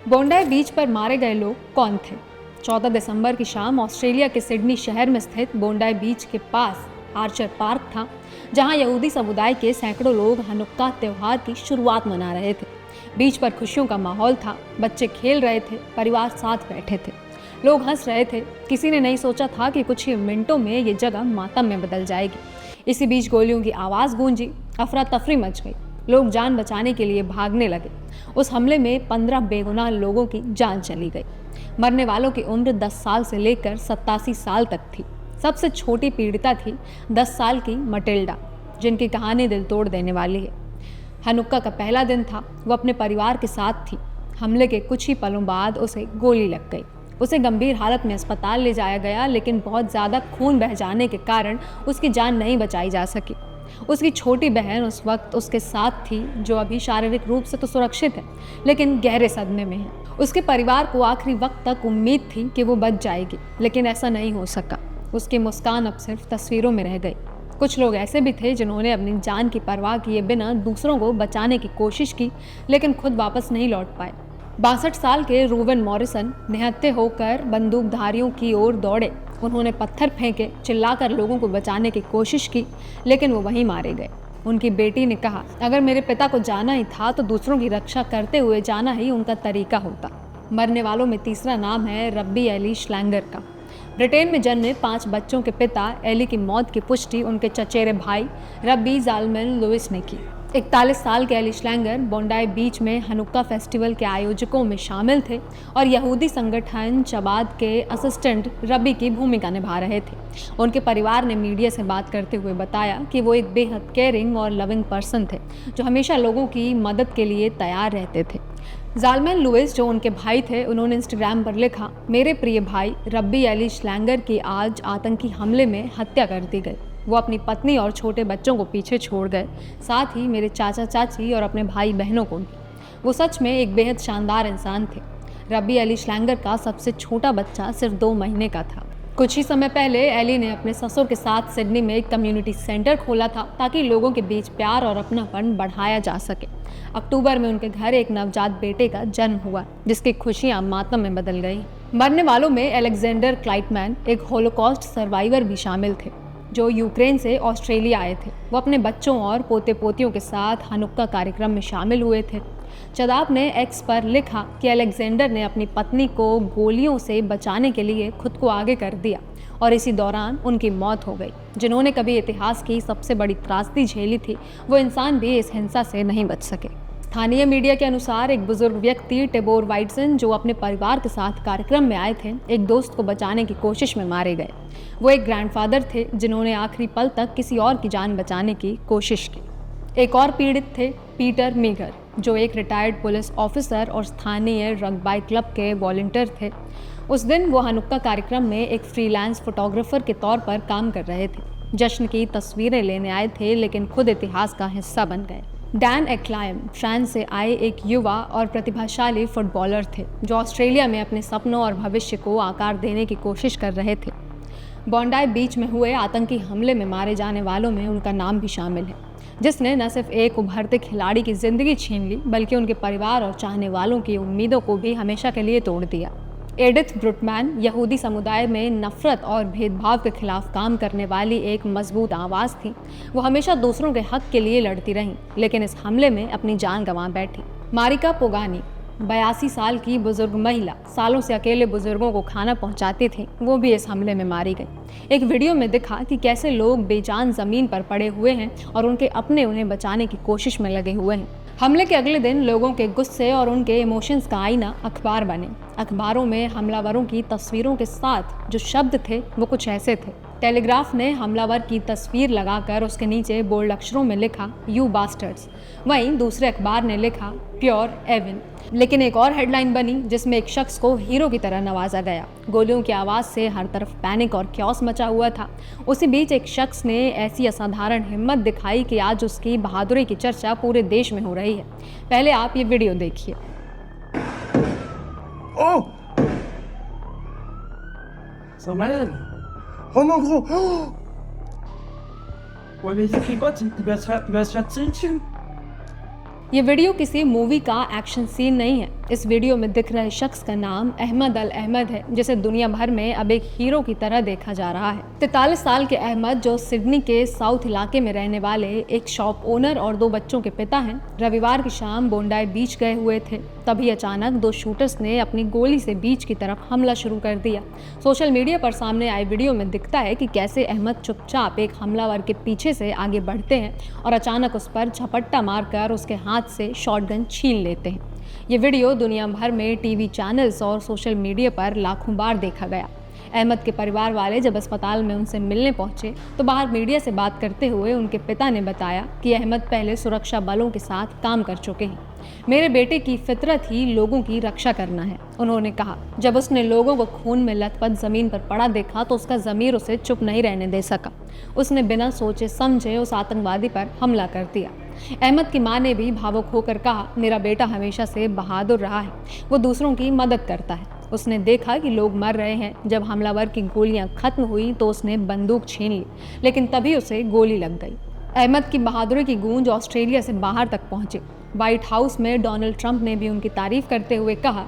बोंडाई बीच पर मारे गए लोग कौन थे? 14 दिसंबर की शाम ऑस्ट्रेलिया के सिडनी शहर में स्थित बोंडाई बीच के पास आर्चर पार्क था, जहां यहूदी समुदाय के सैकड़ों लोग हनुक्का त्योहार की शुरुआत मना रहे थे। बीच पर खुशियों का माहौल था, बच्चे खेल रहे थे, परिवार साथ बैठे थे, लोग हंस रहे थे। किसी ने नहीं सोचा था कि कुछ ही मिनटों में ये जगह मातम में बदल जाएगी। इसी बीच गोलियों की आवाज़ गूंजी, अफरा तफरी मच गई, लोग जान बचाने के लिए भागने लगे। उस हमले में 15 बेगुनाह लोगों की जान चली गई। मरने वालों की उम्र 10 साल से लेकर 87 साल तक थी। सबसे छोटी पीड़िता थी 10 साल की मटिल्डा, जिनकी कहानी दिल तोड़ देने वाली है। हनुक्का का पहला दिन था, वो अपने परिवार के साथ थी। हमले के कुछ ही पलों बाद उसे गोली लग गई। उसे गंभीर हालत में अस्पताल ले जाया गया, लेकिन बहुत ज़्यादा खून बह जाने के कारण उसकी जान नहीं बचाई जा सकी। उसकी छोटी बहन उस वक्त उसके साथ थी, जो अभी शारीरिक रूप से तो सुरक्षित है, लेकिन गहरे सदमे में है। उसके परिवार को आखिरी वक्त तक उम्मीद थी कि वो बच जाएगी, लेकिन ऐसा नहीं हो सका। उसकी मुस्कान अब सिर्फ तस्वीरों में रह गई। कुछ लोग ऐसे भी थे जिन्होंने अपनी जान की परवाह किए बिना दूसरों को बचाने की कोशिश की, लेकिन खुद वापस नहीं लौट पाए। 62 साल के रूवन मॉरिसन निहत्थे होकर बंदूकधारियों की ओर दौड़े। उन्होंने पत्थर फेंके, चिल्लाकर लोगों को बचाने की कोशिश की, लेकिन वो वहीं मारे गए। उनकी बेटी ने कहा, अगर मेरे पिता को जाना ही था तो दूसरों की रक्षा करते हुए जाना ही उनका तरीका होता। मरने वालों में तीसरा नाम है रब्बी एली श्लैंगर का। ब्रिटेन में जन्मे 5 बच्चों के पिता एली की मौत की पुष्टि उनके चचेरे भाई रब्बी ज़ालमन लुइस ने की। 41 साल के एली श्लैंगर बोंडाई बीच में हनुक्का फेस्टिवल के आयोजकों में शामिल थे और यहूदी संगठन चबाद के असिस्टेंट रब्बी की भूमिका निभा रहे थे। उनके परिवार ने मीडिया से बात करते हुए बताया कि वो एक बेहद केयरिंग और लविंग पर्सन थे, जो हमेशा लोगों की मदद के लिए तैयार रहते थे। ज़ालमन लुइस, जो उनके भाई थे, उन्होंने इंस्टाग्राम पर लिखा, मेरे प्रिय भाई रब्बी एली श्लैंगर की आज आतंकी हमले में हत्या कर दी गई। वो अपनी पत्नी और छोटे बच्चों को पीछे छोड़ गए, साथ ही मेरे चाचा चाची और अपने भाई बहनों को भी। वो सच में एक बेहद शानदार इंसान थे। रब्बी एली श्लैंगर का सबसे छोटा बच्चा सिर्फ 2 महीने का था। कुछ ही समय पहले एली ने अपने ससुर के साथ सिडनी में एक कम्युनिटी सेंटर खोला था, ताकि लोगों के बीच प्यार और अपनापन बढ़ाया जा सके। अक्टूबर में उनके घर एक नवजात बेटे का जन्म हुआ, जिसकी खुशियां मातम में बदल गई। मरने वालों में अलेक्जेंडर क्लाइटमैन, एक होलोकॉस्ट सर्वाइवर, भी शामिल थे, जो यूक्रेन से ऑस्ट्रेलिया आए थे। वो अपने बच्चों और पोते पोतियों के साथ हनुक्का कार्यक्रम में शामिल हुए थे। चदाब ने एक्स पर लिखा कि अलेक्जेंडर ने अपनी पत्नी को गोलियों से बचाने के लिए खुद को आगे कर दिया और इसी दौरान उनकी मौत हो गई। जिन्होंने कभी इतिहास की सबसे बड़ी त्रासदी झेली थी, वो इंसान भी इस हिंसा से नहीं बच सके। स्थानीय मीडिया के अनुसार एक बुजुर्ग व्यक्ति टेबोर वाइटसन, जो अपने परिवार के साथ कार्यक्रम में आए थे, एक दोस्त को बचाने की कोशिश में मारे गए। वो एक ग्रैंडफादर थे जिन्होंने आखिरी पल तक किसी और की जान बचाने की कोशिश की। एक और पीड़ित थे पीटर मीगर, जो एक रिटायर्ड पुलिस ऑफिसर और स्थानीय रग्बी क्लब के वॉलंटियर थे। उस दिन वो हनुक्का कार्यक्रम में एक फ्रीलांस फोटोग्राफर के तौर पर काम कर रहे थे। जश्न की तस्वीरें लेने आए थे, लेकिन खुद इतिहास का हिस्सा बन गए। डैन एक्लाइम फ्रांस से आए एक युवा और प्रतिभाशाली फुटबॉलर थे, जो ऑस्ट्रेलिया में अपने सपनों और भविष्य को आकार देने की कोशिश कर रहे थे। बोंडाई बीच में हुए आतंकी हमले में मारे जाने वालों में उनका नाम भी शामिल है, जिसने न सिर्फ एक उभरते खिलाड़ी की जिंदगी छीन ली, बल्कि उनके परिवार और चाहने वालों की उम्मीदों को भी हमेशा के लिए तोड़ दिया। एडिथ ब्रुटमैन यहूदी समुदाय में नफरत और भेदभाव के खिलाफ काम करने वाली एक मजबूत आवाज़ थी। वो हमेशा दूसरों के हक के लिए लड़ती रहीं, लेकिन इस हमले में अपनी जान गंवा बैठी। मारिका पोगानी 82 साल की बुजुर्ग महिला, सालों से अकेले बुजुर्गों को खाना पहुंचाती थी, वो भी इस हमले में मारी गई। एक वीडियो में दिखा कि कैसे लोग बेजान जमीन पर पड़े हुए हैं और उनके अपने उन्हें बचाने की कोशिश में लगे हुए हैं। हमले के अगले दिन लोगों के गुस्से और उनके इमोशंस का आईना अखबार बने। अखबारों में हमलावरों की तस्वीरों के साथ जो शब्द थे वो कुछ ऐसे थे। टेलीग्राफ ने हमलावर की तस्वीर लगाकर उसके नीचे बोल्ड अक्षरों में लिखा, यू बास्टर्ड्स। वहीं दूसरे अखबार ने लिखा, प्योर एविन। लेकिन एक और हेडलाइन बनी, जिसमें एक शख्स को हीरो की तरह नवाजा गया। गोलियों की आवाज़ से हर तरफ पैनिक और क्योस मचा हुआ था। उसी बीच एक शख्स ने ऐसी असाधारण हिम्मत दिखाई कि आज उसकी बहादुरी की चर्चा पूरे देश में हो रही है। पहले आप ये वीडियो देखिए। Oh! So malade. Oh non, gros! Oh! Ouais, mais il fait quoi? Il va se faire tirer dessus? ये वीडियो किसी मूवी का एक्शन सीन नहीं है। इस वीडियो में दिख रहे शख्स का नाम अहमद अल अहमद है, जिसे दुनिया भर में अब एक हीरो की तरह देखा जा रहा है। 43 साल के अहमद, जो सिडनी के साउथ इलाके में रहने वाले एक शॉप ओनर और 2 बच्चों के पिता हैं, रविवार की शाम बोंडाई बीच गए हुए थे। तभी अचानक 2 शूटर्स ने अपनी गोली से बीच की तरफ हमला शुरू कर दिया। सोशल मीडिया पर सामने आए वीडियो में दिखता है कि कैसे अहमद चुपचाप एक हमलावर के पीछे से आगे बढ़ते हैं और अचानक उस पर झपट्टा मारकर उसके हाथ से शॉटगन छीन लेते हैं। ये वीडियो दुनिया भर में टीवी चैनल्स और सोशल मीडिया पर लाखों बार देखा गया। अहमद के परिवार वाले जब अस्पताल में उनसे मिलने पहुंचे तो बाहर मीडिया से बात करते हुए उनके पिता ने बताया कि अहमद पहले सुरक्षा बलों के साथ काम कर चुके हैं। मेरे बेटे की फितरत ही लोगों की रक्षा करना है, उन्होंने कहा। जब उसने लोगों को खून में लथपथ जमीन पर पड़ा देखा तो उसका ज़मीर उसे चुप नहीं रहने दे सका। उसने बिना सोचे समझे उस आतंकवादी पर हमला कर दिया। अहमद की मां ने भी भावुक होकर कहा, मेरा बेटा हमेशा से बहादुर रहा है, वो दूसरों की मदद करता है। उसने देखा कि लोग मर रहे हैं। जब हमलावर की गोलियां खत्म हुई तो उसने बंदूक छीन ली, लेकिन तभी उसे गोली लग गई। अहमद की बहादुरी की गूंज ऑस्ट्रेलिया से बाहर तक पहुंची। व्हाइट हाउस में डोनाल्ड ट्रंप ने भी उनकी तारीफ करते हुए कहा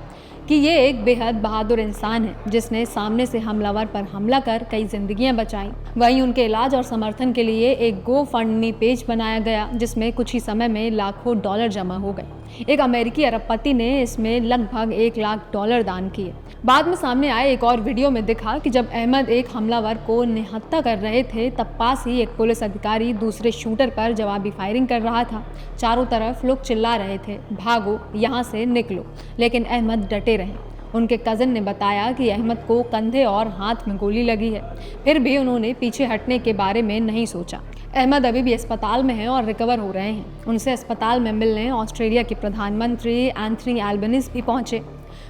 कि ये एक बेहद बहादुर इंसान है, जिसने सामने से हमलावर पर हमला कर कई जिंदगियां बचाई। वहीं उनके इलाज और समर्थन के लिए एक GoFundMe पेज बनाया गया, जिसमें कुछ ही समय में लाखों डॉलर जमा हो गए। एक अमेरिकी अरबपति ने इसमें लगभग $1 लाख दान किए। बाद में सामने आए एक और वीडियो में दिखा कि जब अहमद एक हमलावर को निहत्था कर रहे थे, तब पास ही एक पुलिस अधिकारी दूसरे शूटर पर जवाबी फायरिंग कर रहा था। चारों तरफ लोग चिल्ला रहे थे, भागो, यहाँ से निकलो, लेकिन अहमद डटे रहे। उनके कज़न ने बताया कि अहमद को कंधे और हाथ में गोली लगी है, फिर भी उन्होंने पीछे हटने के बारे में नहीं सोचा। अहमद अभी भी अस्पताल में हैं और रिकवर हो रहे हैं। उनसे अस्पताल में मिलने ऑस्ट्रेलिया के प्रधानमंत्री एंथनी एल्बनीज़ भी पहुंचे।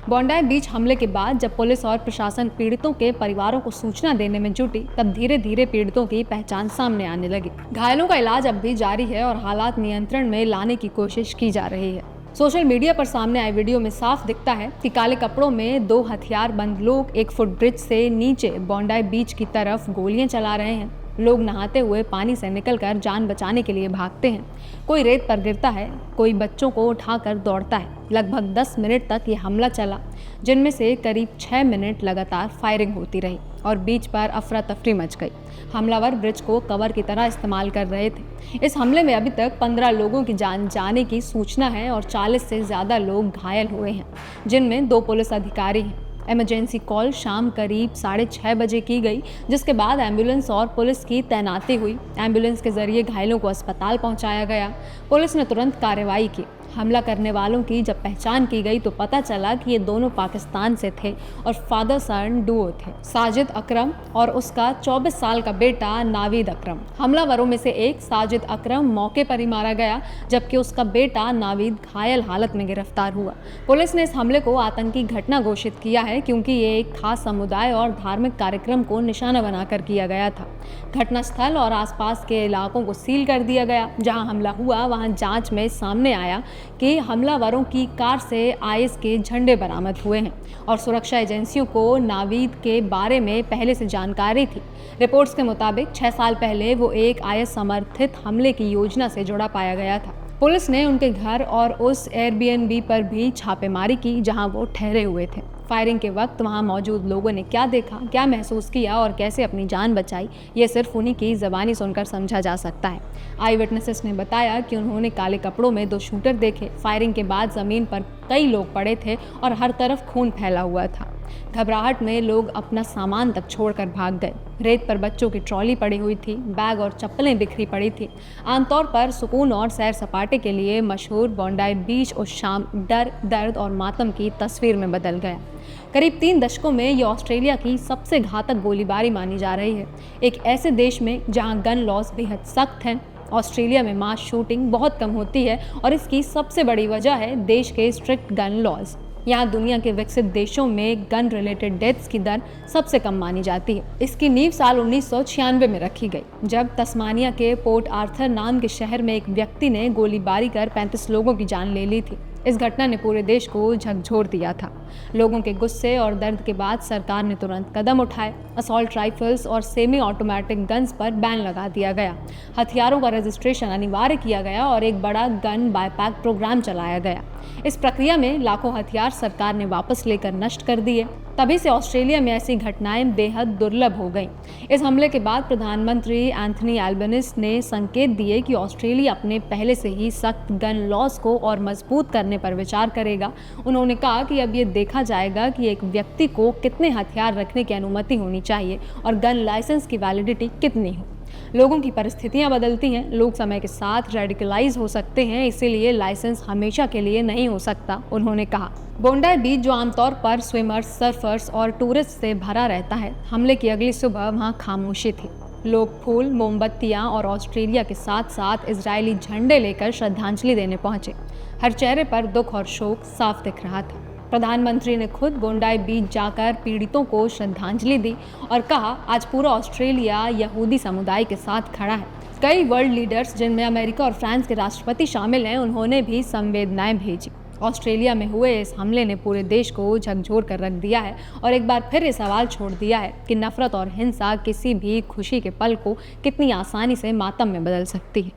बोंडाई बीच हमले के बाद जब पुलिस और प्रशासन पीड़ितों के परिवारों को सूचना देने में जुटी, तब धीरे धीरे पीड़ितों की पहचान सामने आने लगी। घायलों का इलाज अब भी जारी है और हालात नियंत्रण में लाने की कोशिश की जा रही है। सोशल मीडिया पर सामने आए वीडियो में साफ दिखता है कि काले कपड़ों में 2 हथियारबंद लोग 1 फुट ब्रिज से नीचे बोंडाई बीच की तरफ गोलियां चला रहे हैं। लोग नहाते हुए पानी से निकलकर जान बचाने के लिए भागते हैं। कोई रेत पर गिरता है, कोई बच्चों को उठाकर दौड़ता है। लगभग 10 मिनट तक ये हमला चला, जिनमें से करीब 6 मिनट लगातार फायरिंग होती रही और बीच पर अफरा तफरी मच गई। हमलावर ब्रिज को कवर की तरह इस्तेमाल कर रहे थे। इस हमले में अभी तक 15 लोगों की जान जाने की सूचना है और 40 से ज़्यादा लोग घायल हुए हैं, जिनमें 2 पुलिस अधिकारी हैं। इमरजेंसी कॉल शाम करीब 6:30 बजे की गई, जिसके बाद एम्बुलेंस और पुलिस की तैनाती हुई। एम्बुलेंस के जरिए घायलों को अस्पताल पहुंचाया गया। पुलिस ने तुरंत कार्रवाई की। हमला करने वालों की जब पहचान की गई तो पता चला कि ये दोनों पाकिस्तान से थे और फादर सन डुओ थे, साजिद अकरम और उसका 24 साल का बेटा नावीद अकरम। हमलावरों में से एक, साजिद अकरम, मौके पर ही मारा गया, जबकि उसका बेटा नावीद घायल हालत में गिरफ्तार हुआ। पुलिस ने इस हमले को आतंकी घटना घोषित किया है, क्योंकि ये एक खास समुदाय और धार्मिक कार्यक्रम को निशाना बनाकर किया गया था। घटनास्थल और आसपास के इलाकों को सील कर दिया गया। जहां हमला हुआ वहां जांच में सामने आया कि हमलावरों की कार से IS के झंडे बरामद हुए हैं और सुरक्षा एजेंसियों को नावीद के बारे में पहले से जानकारी थी। रिपोर्ट्स के मुताबिक 6 साल पहले वो एक IS समर्थित हमले की योजना से जुड़ा पाया गया था। पुलिस ने उनके घर और उस एयरबीएनबी पर भी छापेमारी की जहां वो ठहरे हुए थे। फायरिंग के वक्त वहां मौजूद लोगों ने क्या देखा, क्या महसूस किया और कैसे अपनी जान बचाई, ये सिर्फ उन्हीं की ज़बानी सुनकर समझा जा सकता है। आई विटनेसेस ने बताया कि उन्होंने काले कपड़ों में 2 शूटर देखे। फायरिंग के बाद ज़मीन पर कई लोग पड़े थे और हर तरफ खून फैला हुआ था। घबराहट में लोग अपना सामान तक छोड़कर भाग गए। रेत पर बच्चों की ट्रॉली पड़ी हुई थी, बैग और चप्पलें बिखरी पड़ी थी। आमतौर पर सुकून और सैर सपाटे के लिए मशहूर बोंडाई बीच उस शाम डर, दर्द और मातम की तस्वीर में बदल गया। करीब 3 दशकों में ये ऑस्ट्रेलिया की सबसे घातक गोलीबारी मानी जा रही है। एक ऐसे देश में जहां गन लॉज बेहद सख्त हैं, ऑस्ट्रेलिया में मास शूटिंग बहुत कम होती है और इसकी सबसे बड़ी वजह है देश के स्ट्रिक्ट गन लॉज। यहाँ दुनिया के विकसित देशों में गन रिलेटेड डेथ्स की दर सबसे कम मानी जाती है। इसकी नींव साल 1996 में रखी गई, जब तस्मानिया के पोर्ट आर्थर नाम के शहर में एक व्यक्ति ने गोलीबारी कर 35 लोगों की जान ले ली थी। इस घटना ने पूरे देश को झकझोर दिया था। लोगों के गुस्से और दर्द के बाद सरकार ने तुरंत कदम उठाए। असॉल्ट राइफल्स और सेमी ऑटोमेटिक गन्स पर बैन लगा दिया गया, हथियारों का रजिस्ट्रेशन अनिवार्य किया गया और एक बड़ा गन बायपैक प्रोग्राम चलाया गया। इस प्रक्रिया में लाखों हथियार सरकार ने वापस लेकर नष्ट कर दिए। तभी से ऑस्ट्रेलिया में ऐसी घटनाएं बेहद दुर्लभ हो गईं। इस हमले के बाद प्रधानमंत्री एंथनी एल्बनीज़ ने संकेत दिए कि ऑस्ट्रेलिया अपने पहले से ही सख्त गन लॉज को और मजबूत करने पर विचार करेगा। उन्होंने कहा कि अब ये देखा जाएगा कि एक व्यक्ति को कितने हथियार रखने की अनुमति होनी चाहिए और गन लाइसेंस की वैलिडिटी कितनी हो। लोगों की परिस्थितियां बदलती हैं, लोग समय के साथ रेडिकलाइज हो सकते हैं, इसीलिए लाइसेंस हमेशा के लिए नहीं हो सकता, उन्होंने कहा। बोंडाई बीच, जो आमतौर पर स्विमर्स, सर्फर्स और टूरिस्ट से भरा रहता है, हमले की अगली सुबह वहां खामोशी थी। लोग फूल, मोमबत्तियां और ऑस्ट्रेलिया के साथ साथ इजरायली झंडे लेकर श्रद्धांजलि देने पहुंचे। हर चेहरे पर दुख और शोक साफ दिख रहा था। प्रधानमंत्री ने खुद बोंडाई बीच जाकर पीड़ितों को श्रद्धांजलि दी और कहा, आज पूरा ऑस्ट्रेलिया यहूदी समुदाय के साथ खड़ा है। कई वर्ल्ड लीडर्स, जिनमें अमेरिका और फ्रांस के राष्ट्रपति शामिल हैं, उन्होंने भी संवेदनाएं भेजी। ऑस्ट्रेलिया में हुए इस हमले ने पूरे देश को झकझोर कर रख दिया है और एक बार फिर ये सवाल छोड़ दिया है कि नफरत और हिंसा किसी भी खुशी के पल को कितनी आसानी से मातम में बदल सकती है।